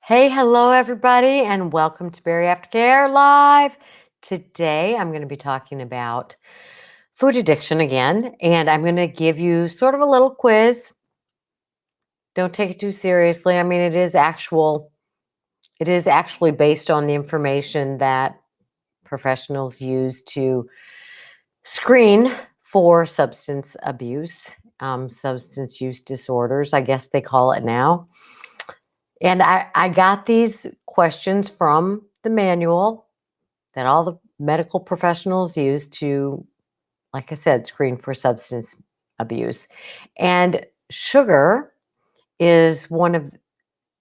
Hey, hello, everybody, and welcome to Berry Aftercare Live. Today, I'm going to be talking about food addiction again, and I'm going to give you sort of a little quiz. Don't take it too seriously. I mean, it is actually based on the information that professionals use to screen for substance abuse, substance use disorders, I guess they call it now. And I got these questions from the manual that all the medical professionals use to, like I said, screen for substance abuse. And sugar is one of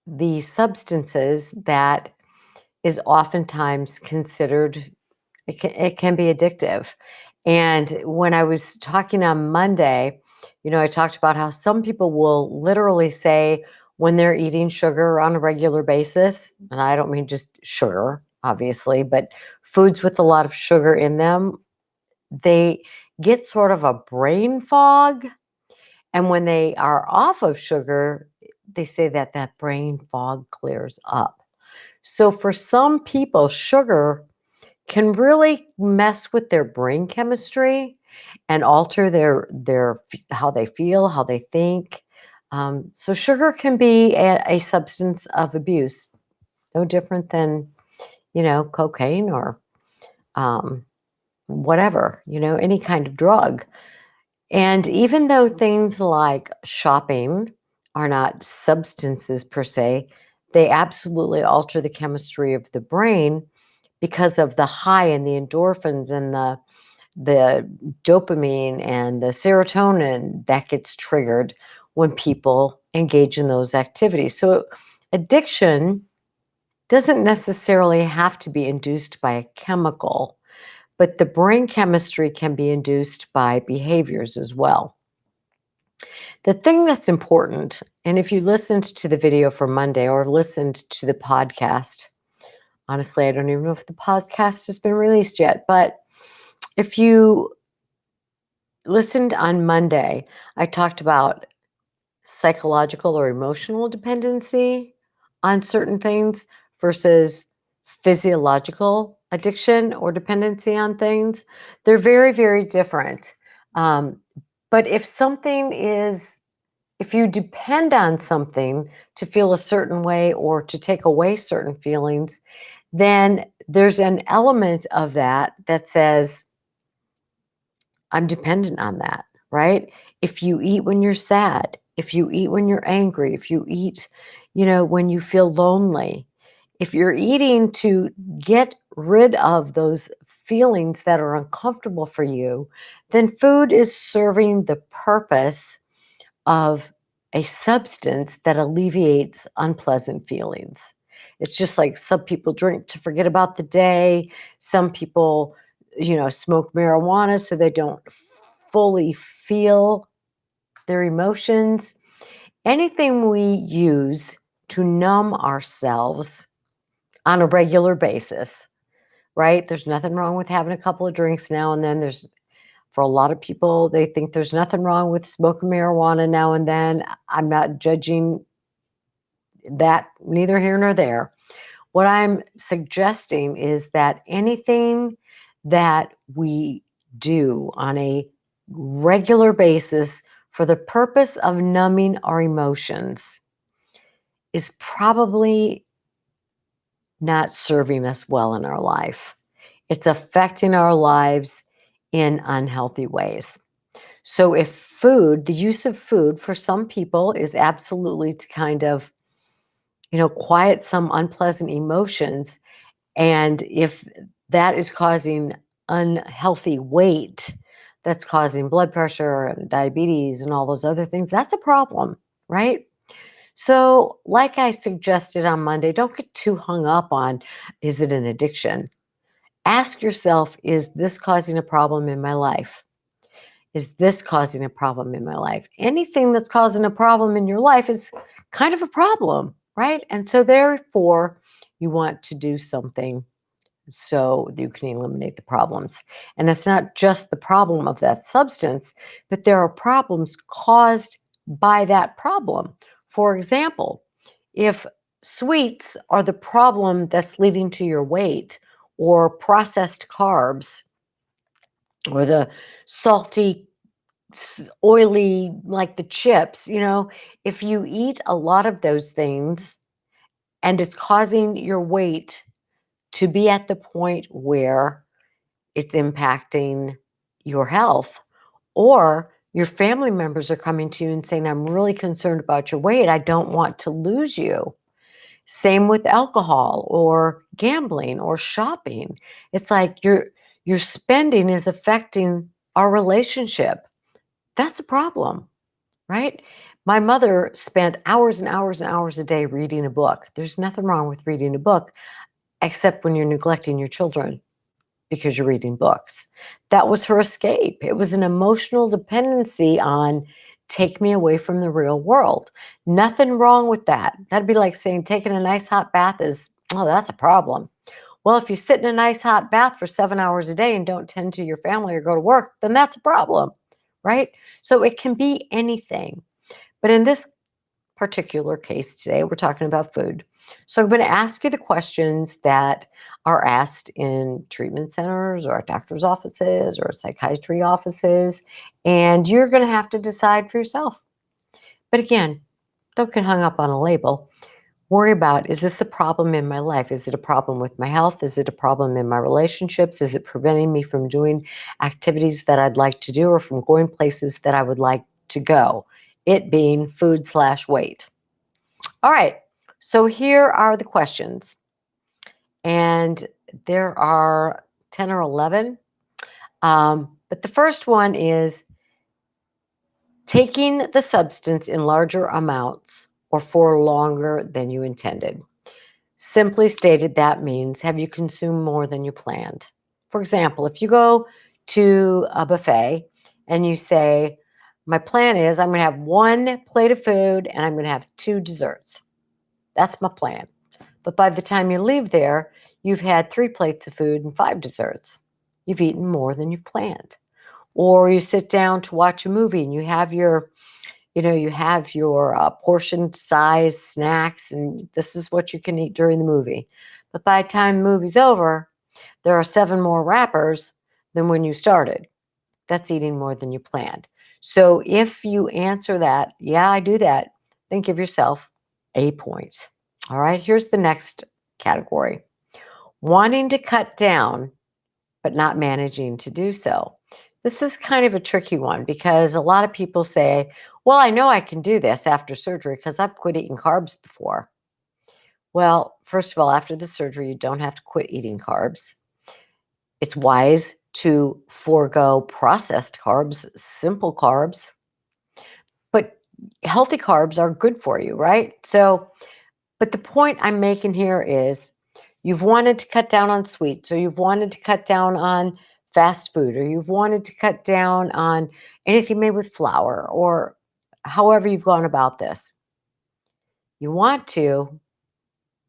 the substances that is oftentimes considered, it can be addictive. And when I was talking on Monday, I talked about how some people will literally say when they're eating sugar on a regular basis, and I don't mean just sugar, obviously, but foods with a lot of sugar in them, they get sort of a brain fog. And when they are off of sugar, they say that that brain fog clears up. So for some people, sugar can really mess with their brain chemistry and alter their how they feel, how they think. So sugar can be a substance of abuse, no different than cocaine or um, whatever, any kind of drug. And even though things like shopping are not substances per se, they absolutely alter the chemistry of the brain because of the high and the endorphins and the dopamine and the serotonin that gets triggered when people engage in those activities. So addiction doesn't necessarily have to be induced by a chemical, but the brain chemistry can be induced by behaviors as well. The thing that's important, and if you listened to the video for Monday or listened to the podcast, honestly, I don't even know if the podcast has been released yet, but if you listened on Monday, I talked about psychological or emotional dependency on certain things versus physiological addiction or dependency on things. They're very, very different. Um, but if you depend on something to feel a certain way or to take away certain feelings, then there's an element of that that says, I'm dependent on that, right? If you eat when you're sad, if you eat when you're angry, if you eat, when you feel lonely, if you're eating to get rid of those feelings that are uncomfortable for you, then food is serving the purpose of a substance that alleviates unpleasant feelings. It's just like some people drink to forget about the day. Some people, smoke marijuana so they don't fully feel their emotions. Anything we use to numb ourselves on a regular basis, right? There's nothing wrong with having a couple of drinks now and then. For a lot of people, they think there's nothing wrong with smoking marijuana now and then. I'm not judging that, neither here nor there. What I'm suggesting is that anything that we do on a regular basis for the purpose of numbing our emotions is probably not serving us well in our life. It's affecting our lives in unhealthy ways. So, if the use of food for some people is absolutely to kind of, quiet some unpleasant emotions, and if that is causing unhealthy weight, that's causing blood pressure and diabetes and all those other things, that's a problem, right? So, like I suggested on Monday, don't get too hung up on, is it an addiction? Ask yourself, is this causing a problem in my life? Is this causing a problem in my life? Anything that's causing a problem in your life is kind of a problem, right? And so, therefore, you want to do something so you can eliminate the problems. And it's not just the problem of that substance, but there are problems caused by that problem. For example, if Sweets are the problem that's leading to your weight, or processed carbs, or the salty, oily, like the chips. If you eat a lot of those things and it's causing your weight to be at the point where it's impacting your health, or your family members are coming to you and saying, I'm really concerned about your weight. I don't want to lose you. Same with alcohol or gambling or shopping. It's like your spending is affecting our relationship. That's a problem, right? My mother spent hours and hours and hours a day reading a book. There's nothing wrong with reading a book, except when you're neglecting your children because you're reading books. That was her escape. It was an emotional dependency on take me away from the real world. Nothing wrong with that. That'd be like saying taking a nice hot bath is, oh, that's a problem. Well, if you sit in a nice hot bath for 7 hours a day and don't tend to your family or go to work, then that's a problem, right? So it can be anything. But in this particular case today, we're talking about food. So I'm going to ask you the questions that are asked in treatment centers or doctor's offices or psychiatry offices, and you're going to have to decide for yourself. But again, don't get hung up on a label. Worry about, is this a problem in my life? Is it a problem with my health? Is it a problem in my relationships? Is it preventing me from doing activities that I'd like to do or from going places that I would like to go? It being food/weight. All right, so here are the questions. And there are 10 or 11. But the first one is taking the substance in larger amounts or for longer than you intended. Simply stated, that means have you consumed more than you planned? For example, if you go to a buffet and you say, my plan is I'm going to have 1 plate of food and I'm going to have 2 desserts. That's my plan. But by the time you leave there, you've had 3 plates of food and 5 desserts. You've eaten more than you've planned. Or you sit down to watch a movie and you have your portion size snacks, and this is what you can eat during the movie. But by the time the movie's over, there are 7 more wrappers than when you started. That's eating more than you planned. So if you answer that, yeah, I do that, then give yourself a point. All right, here's the next category. Wanting to cut down, but not managing to do so. This is kind of a tricky one because a lot of people say, well, I know I can do this after surgery because I've quit eating carbs before. Well, first of all, after the surgery, you don't have to quit eating carbs. It's wise to forego processed carbs, simple carbs, but healthy carbs are good for you, right? But the point I'm making here is you've wanted to cut down on sweets, or you've wanted to cut down on fast food, or you've wanted to cut down on anything made with flour, or however you've gone about this. You want to,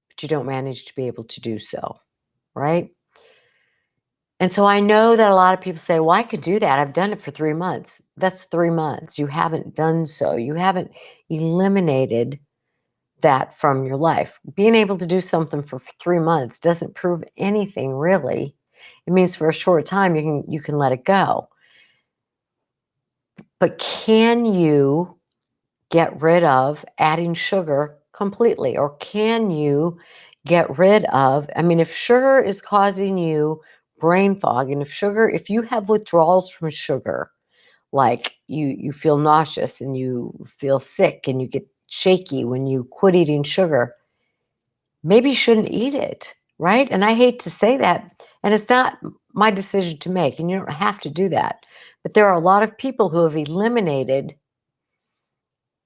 but you don't manage to be able to do so, right? And so I know that a lot of people say, well, I could do that. I've done it for 3 months. That's 3 months. You haven't done so. You haven't eliminated that from your life. Being able to do something for 3 months doesn't prove anything really. It means for a short time you can let it go. But can you get rid of adding sugar completely? Or can you get rid of, if sugar is causing you brain fog, and if you have withdrawals from sugar, like you feel nauseous and you feel sick and you get shaky when you quit eating sugar, maybe you shouldn't eat it, right? And I hate to say that, and it's not my decision to make, and you don't have to do that. But there are a lot of people who have eliminated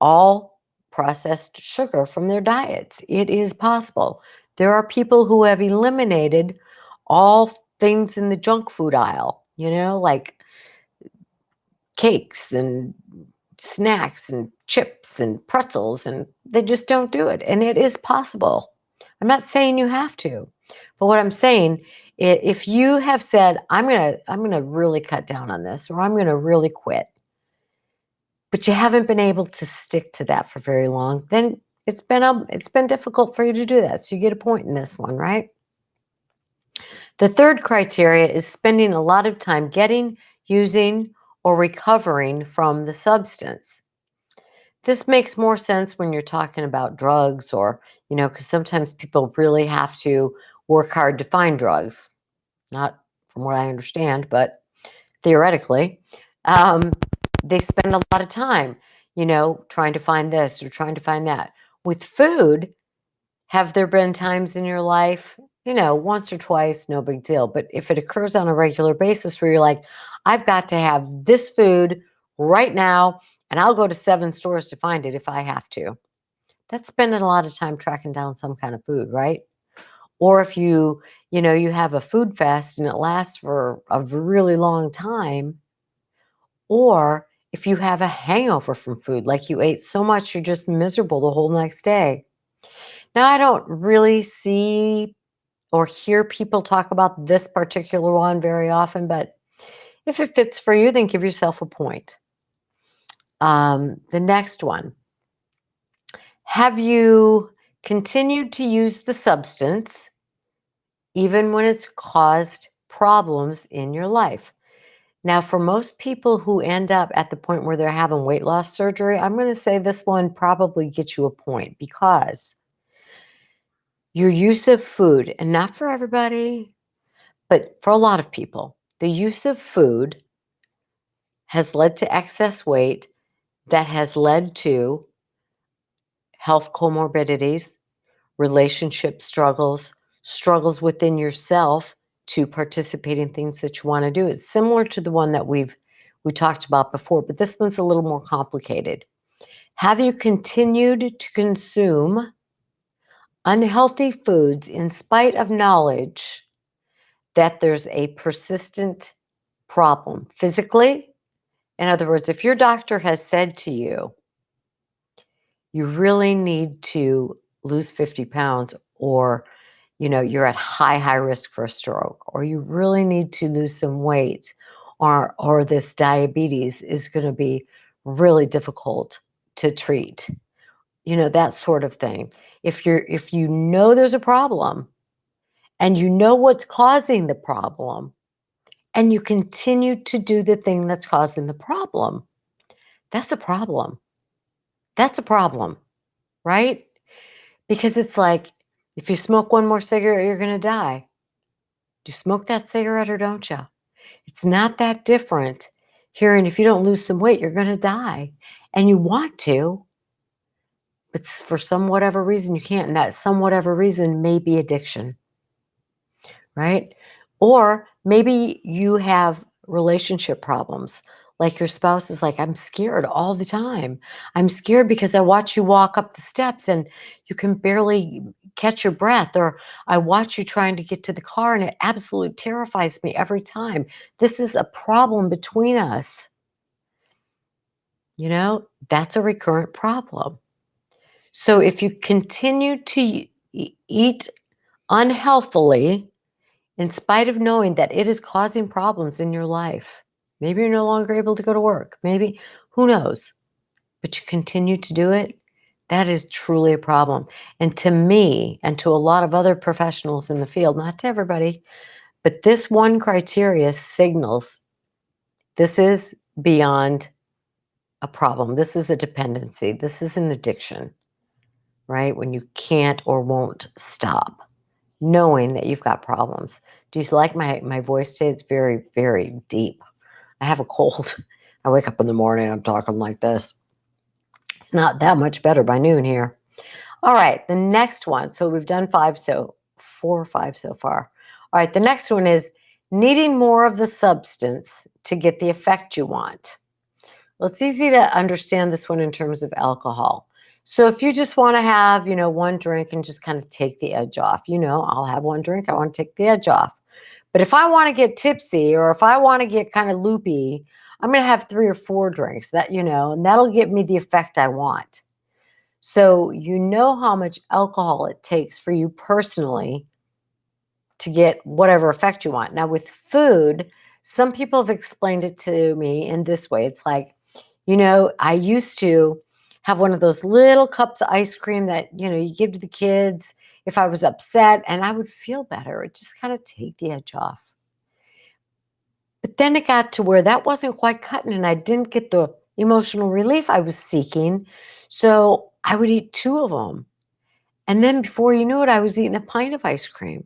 all processed sugar from their diets. It is possible. There are people who have eliminated all things in the junk food aisle, like cakes and snacks and chips and pretzels, and they just don't do it. And it is possible. I'm not saying you have to, but what I'm saying, if you have said, I'm gonna really cut down on this, or I'm gonna really quit, but you haven't been able to stick to that for very long, then It's been difficult for you to do that. So you get a point in this one, right? The third criteria is spending a lot of time getting, using, or recovering from the substance. This makes more sense when you're talking about drugs or, because sometimes people really have to work hard to find drugs. Not from what I understand, but theoretically, um, they spend a lot of time, trying to find this or trying to find that. With food, have there been times in your life, once or twice, no big deal. But if it occurs on a regular basis where you're like, I've got to have this food right now, and I'll go to 7 stores to find it if I have to. That's spending a lot of time tracking down some kind of food, right? Or if you have a food fast and it lasts for a really long time, or if you have a hangover from food, like you ate so much you're just miserable the whole next day. Now, I don't really see or hear people talk about this particular one very often, but if it fits for you, then give yourself a point. The next one, have you continued to use the substance even when it's caused problems in your life? Now, for most people who end up at the point where they're having weight loss surgery, I'm going to say this one probably gets you a point because your use of food, and not for everybody, but for a lot of people, the use of food has led to excess weight that has led to health comorbidities, relationship struggles, struggles within yourself to participate in things that you want to do. It's similar to the one that we talked about before, but this one's a little more complicated. Have you continued to consume unhealthy foods in spite of knowledge that there's a persistent problem physically? In other words, if your doctor has said to you, you really need to lose 50 pounds, or, you're at high risk for a stroke, or you really need to lose some weight, or this diabetes is going to be really difficult to treat, that sort of thing. If you know there's a problem and you know what's causing the problem and you continue to do the thing that's causing the problem, that's a problem. That's a problem, right? Because it's like, if you smoke one more cigarette, you're going to die. Do you smoke that cigarette or don't you? It's not that different. Hearing if you don't lose some weight, you're going to die. And you want to, but for some whatever reason you can't. And that some whatever reason may be addiction, right? Or maybe you have relationship problems. Like your spouse is like, I'm scared all the time. I'm scared because I watch you walk up the steps and you can barely catch your breath. Or I watch you trying to get to the car and it absolutely terrifies me every time. This is a problem between us. That's a recurrent problem. So if you continue to eat unhealthily, in spite of knowing that it is causing problems in your life, maybe you're no longer able to go to work, maybe, who knows, but you continue to do it, that is truly a problem. And to me, and to a lot of other professionals in the field, not to everybody, but this one criteria signals this is beyond a problem. This is a dependency. This is an addiction, right? When you can't or won't stop, knowing that you've got problems. Do you like my voice today? It's very, very deep. I have a cold. I wake up in the morning, I'm talking like this. It's not that much better by noon here. All right, the next one. So we've done 4 or 5 so far. All right, the next one is needing more of the substance to get the effect you want. Well, it's easy to understand this one in terms of alcohol. So if you just want to have, one drink and just kind of take the edge off, I'll have one drink, I want to take the edge off. But if I want to get tipsy or if I want to get kind of loopy, I'm going to have 3 or 4 drinks and that'll give me the effect I want. So you know how much alcohol it takes for you personally to get whatever effect you want. Now with food, some people have explained it to me in this way. It's like, I used to have one of those little cups of ice cream that, you give to the kids if I was upset, and I would feel better. It just kind of take the edge off. But then it got to where that wasn't quite cutting and I didn't get the emotional relief I was seeking. So I would eat two of them. And then before you knew it, I was eating a pint of ice cream.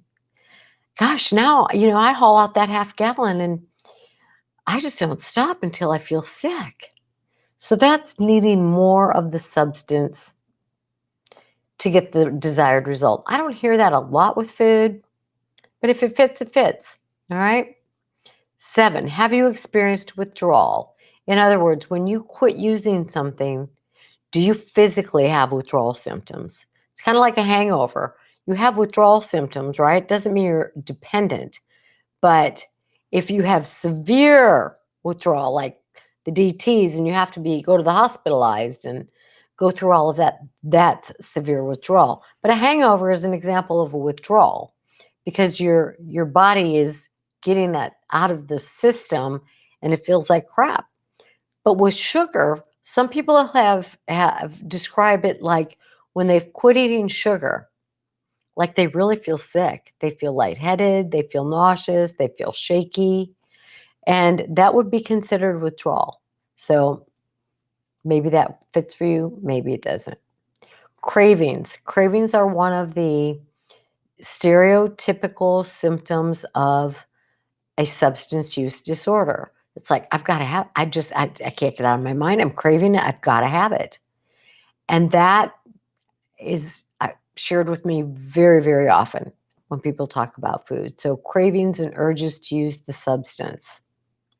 Gosh, now, I haul out that half gallon and I just don't stop until I feel sick. So that's needing more of the substance to get the desired result. I don't hear that a lot with food, but if it fits, it fits. All right. 7, have you experienced withdrawal? In other words, when you quit using something, do you physically have withdrawal symptoms? It's kind of like a hangover. You have withdrawal symptoms, right? Doesn't mean you're dependent. But if you have severe withdrawal, like the DTs, and you have to go to the hospitalized and go through all of that's severe withdrawal. But a hangover is an example of a withdrawal because your body is getting that out of the system and it feels like crap. But with sugar, some people have described it like when they've quit eating sugar, like they really feel sick. They feel lightheaded, they feel nauseous, they feel shaky, and that would be considered withdrawal. So maybe that fits for you, maybe it doesn't. Cravings. Cravings are one of the stereotypical symptoms of a substance use disorder. It's like, I've got to have, I can't get out of my mind. I'm craving it. I've got to have it. And that is shared with me very, very often when people talk about food. So cravings and urges to use the substance,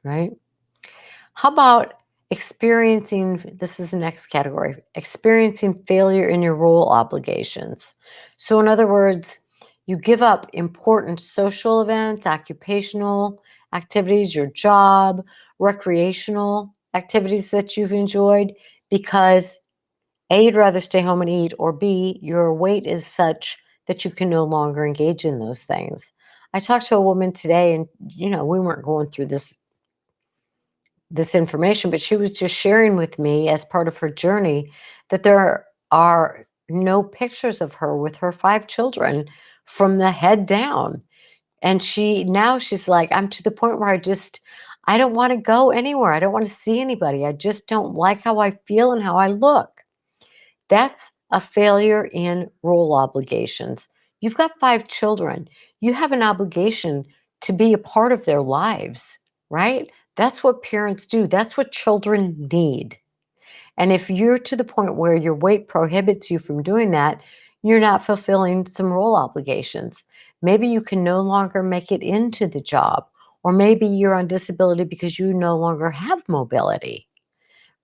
right? How about experiencing, this is the next category, experiencing failure in your role obligations. So in other words, you give up important social events, occupational activities, your job, recreational activities that you've enjoyed because A, you'd rather stay home and eat, or B, your weight is such that you can no longer engage in those things. I talked to a woman today and, we weren't going through this information, but she was just sharing with me as part of her journey that there are no pictures of her with her 5 children from the head down. And she's like, I'm to the point where I don't want to go anywhere. I don't want to see anybody. I just don't like how I feel and how I look. That's a failure in role obligations. You've got 5 children. You have an obligation to be a part of their lives, right? That's what parents do. That's what children need. And if you're to the point where your weight prohibits you from doing that, you're not fulfilling some role obligations. Maybe you can no longer make it into the job, or maybe you're on disability because you no longer have mobility,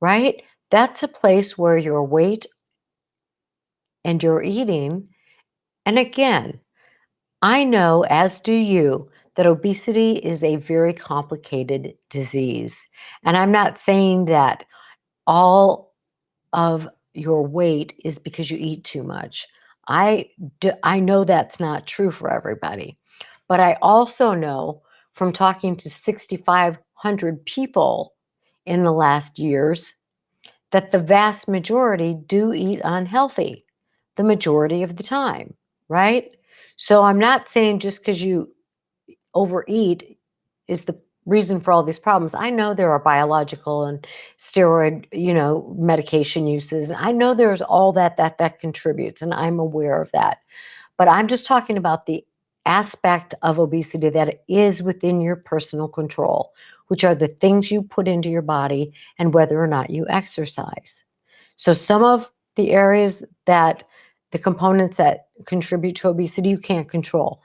right? That's a place where your weight and your eating, and again, I know, as do you, that obesity is a very complicated disease. And I'm not saying that all of your weight is because you eat too much. I know that's not true for everybody. But I also know from talking to 6,500 people in the last years that the vast majority do eat unhealthy the majority of the time, right? So I'm not saying just because you overeat is the reason for all these problems. I know there are biological and steroid, medication uses. I know there's all that contributes, and I'm aware of that. But I'm just talking about the aspect of obesity that is within your personal control, which are the things you put into your body and whether or not you exercise. So some of the areas that the components that contribute to obesity you can't control.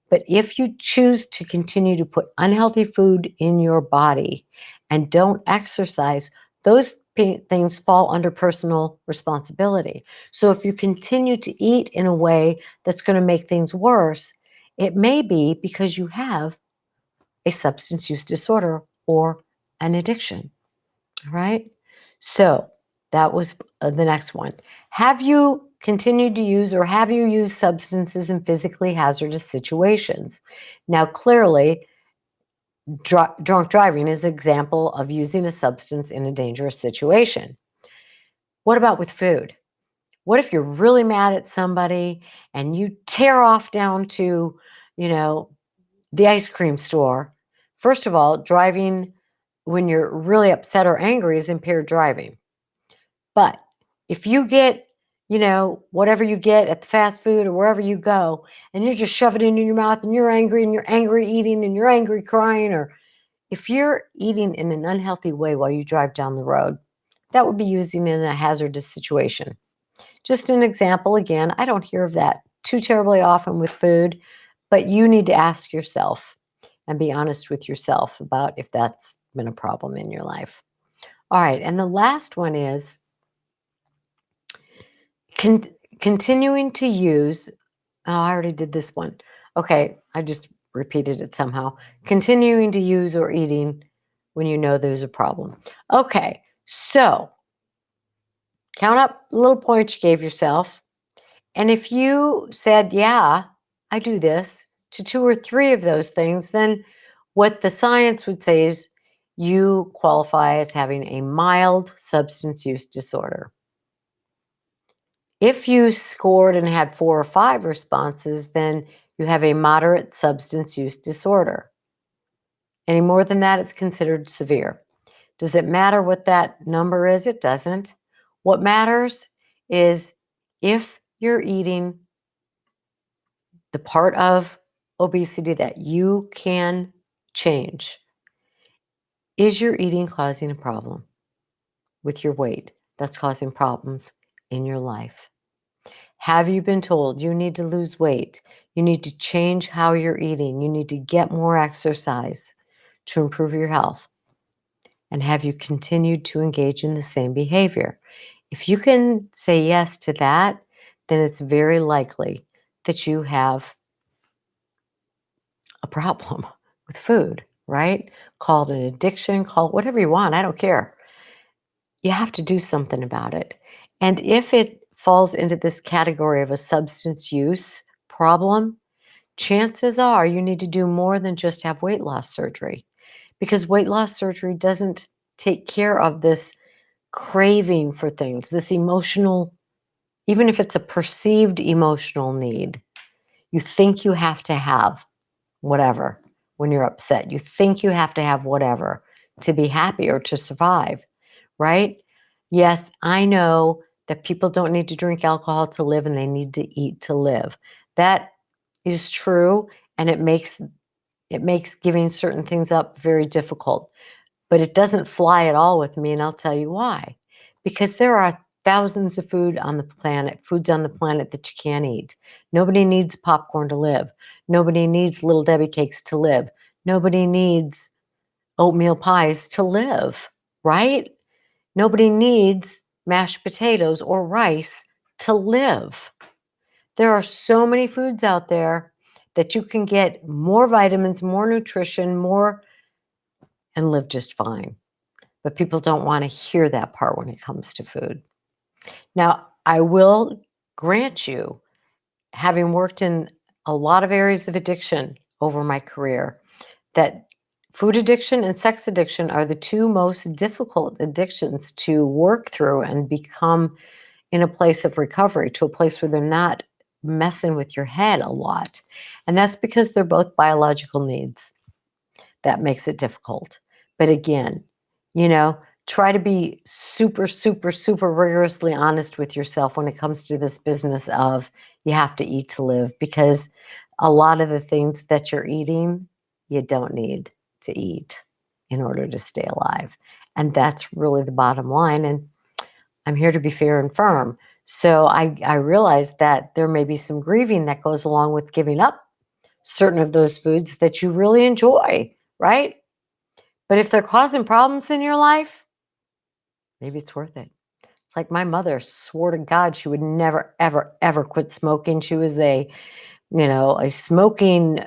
But if you choose to continue to put unhealthy food in your body and don't exercise, those things fall under personal responsibility. So if you continue to eat in a way that's going to make things worse, it may be because you have a substance use disorder or an addiction. All right. So that was the next one. Have you continued to use or have you used substances in physically hazardous situations? Now, clearly, drunk driving is an example of using a substance in a dangerous situation. What about with food? What if you're really mad at somebody and you tear off down to, you know, the ice cream store? First of all, driving when you're really upset or angry is impaired driving. But if you get, whatever you get at the fast food or wherever you go, and you just shove it into your mouth and you're angry eating and you're angry crying, or if you're eating in an unhealthy way while you drive down the road, that would be using in a hazardous situation. Just an example again, I don't hear of that too terribly often with food, but you need to ask yourself and be honest with yourself about if that's been a problem in your life. All right, and the last one is Con continuing to use I already did this one. Okay, I just repeated it somehow. Continuing to use or eating when you know there's a problem. Okay, so count up the little points you gave yourself. And if you said, yeah, I do this to 2 or 3 of those things, then what the science would say is you qualify as having a mild substance use disorder. If you scored and had 4 or 5 responses, then you have a moderate substance use disorder. Any more than that, it's considered severe. Does it matter what that number is? It doesn't. What matters is if you're eating the part of obesity that you can change, is your eating causing a problem with your weight that's causing problems in your life? Have you been told you need to lose weight? You need to change how you're eating. You need to get more exercise to improve your health. And have you continued to engage in the same behavior? If you can say yes to that, then it's very likely that you have a problem with food, right? Call it an addiction, call it whatever you want. I don't care. You have to do something about it. And if it falls into this category of a substance use problem, chances are you need to do more than just have weight loss surgery, because weight loss surgery doesn't take care of this craving for things, this emotional, even if it's a perceived emotional need. You think you have to have whatever when you're upset. You think you have to have whatever to be happy or to survive, right? Yes, I know that people don't need to drink alcohol to live and they need to eat to live. That is true, and it makes giving certain things up very difficult. But it doesn't fly at all with me, and I'll tell you why. Because there are thousands of foods on the planet that you can't eat. Nobody needs popcorn to live. Nobody needs Little Debbie cakes to live. Nobody needs oatmeal pies to live, right? Nobody needs mashed potatoes or rice to live. There are so many foods out there that you can get more vitamins, more nutrition, more, and live just fine. But people don't want to hear that part when it comes to food. Now, I will grant you, having worked in a lot of areas of addiction over my career, that food addiction and sex addiction are the 2 most difficult addictions to work through and become in a place of recovery, to a place where they're not messing with your head a lot. And that's because they're both biological needs. That makes it difficult. But again, you know, try to be super, super, super rigorously honest with yourself when it comes to this business of you have to eat to live, because a lot of the things that you're eating, you don't need to eat in order to stay alive. And that's really the bottom line. And I'm here to be fair and firm. So I realize that there may be some grieving that goes along with giving up certain of those foods that you really enjoy, right? But if they're causing problems in your life, maybe it's worth it. It's like my mother swore to God she would never, ever, ever quit smoking. She was a smoking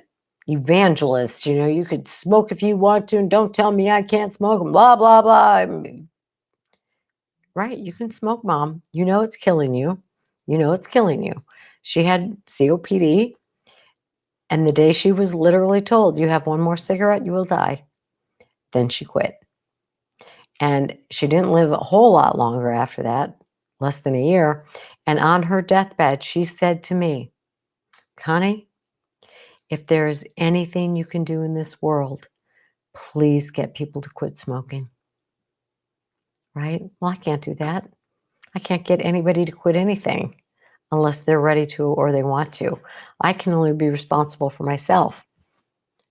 evangelist. You could smoke if you want to, and don't tell me I can't smoke, and blah, blah, blah. Right, you can smoke, mom. You know it's killing you. You know it's killing you. She had COPD, and the day she was literally told, you have one more cigarette, you will die, then she quit. And she didn't live a whole lot longer after that. less than a year. And on her deathbed, she said to me, Connie, if there is anything you can do in this world, please get people to quit smoking. Right? Well, I can't do that. I can't get anybody to quit anything unless they're ready to or they want to. I can only be responsible for myself.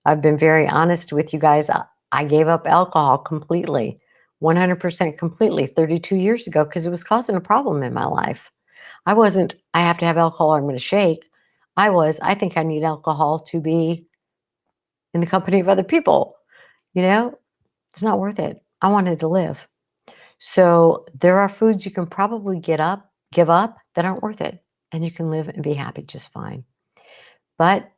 I've been very honest with you guys. I gave up alcohol completely, 100% completely 32 years ago because it was causing a problem in my life. I wasn't, I have to have alcohol or I'm going to shake. I think I need alcohol to be in the company of other people. You know, it's not worth it. I wanted to live. So there are foods you can probably give up that aren't worth it. And you can live and be happy just fine. But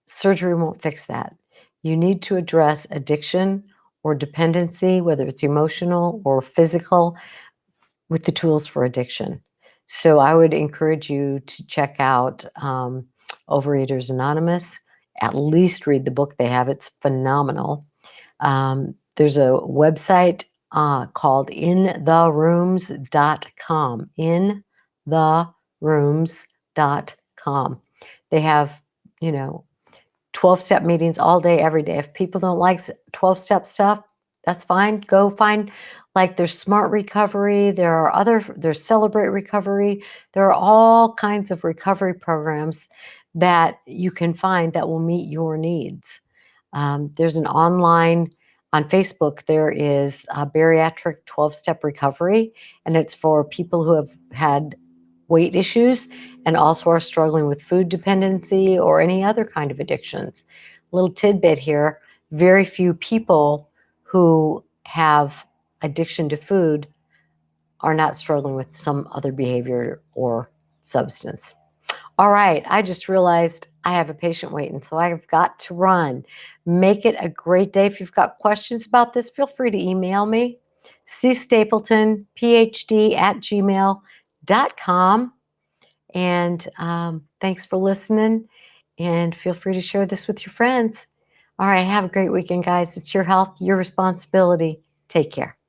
surgery won't fix that. You need to address addiction or dependency, whether it's emotional or physical, with the tools for addiction. So I would encourage you to check out Overeaters Anonymous. At least read the book they have. It's phenomenal. There's a website called intherooms.com. Intherooms.com. They have, 12-step meetings all day, every day. If people don't like 12-step stuff, that's fine. Go find, like, there's Smart Recovery. There's Celebrate Recovery. There are all kinds of recovery programs that you can find that will meet your needs. There's an online, on Facebook, there is a bariatric 12-step recovery, and it's for people who have had weight issues and also are struggling with food dependency or any other kind of addictions. Little tidbit here, very few people who have addiction to food are not struggling with some other behavior or substance. All right, I just realized I have a patient waiting, so I've got to run. Make it a great day. If you've got questions about this, feel free to email me, cstapletonphd@gmail.com. And thanks for listening. And feel free to share this with your friends. All right, have a great weekend, guys. It's your health, your responsibility. Take care.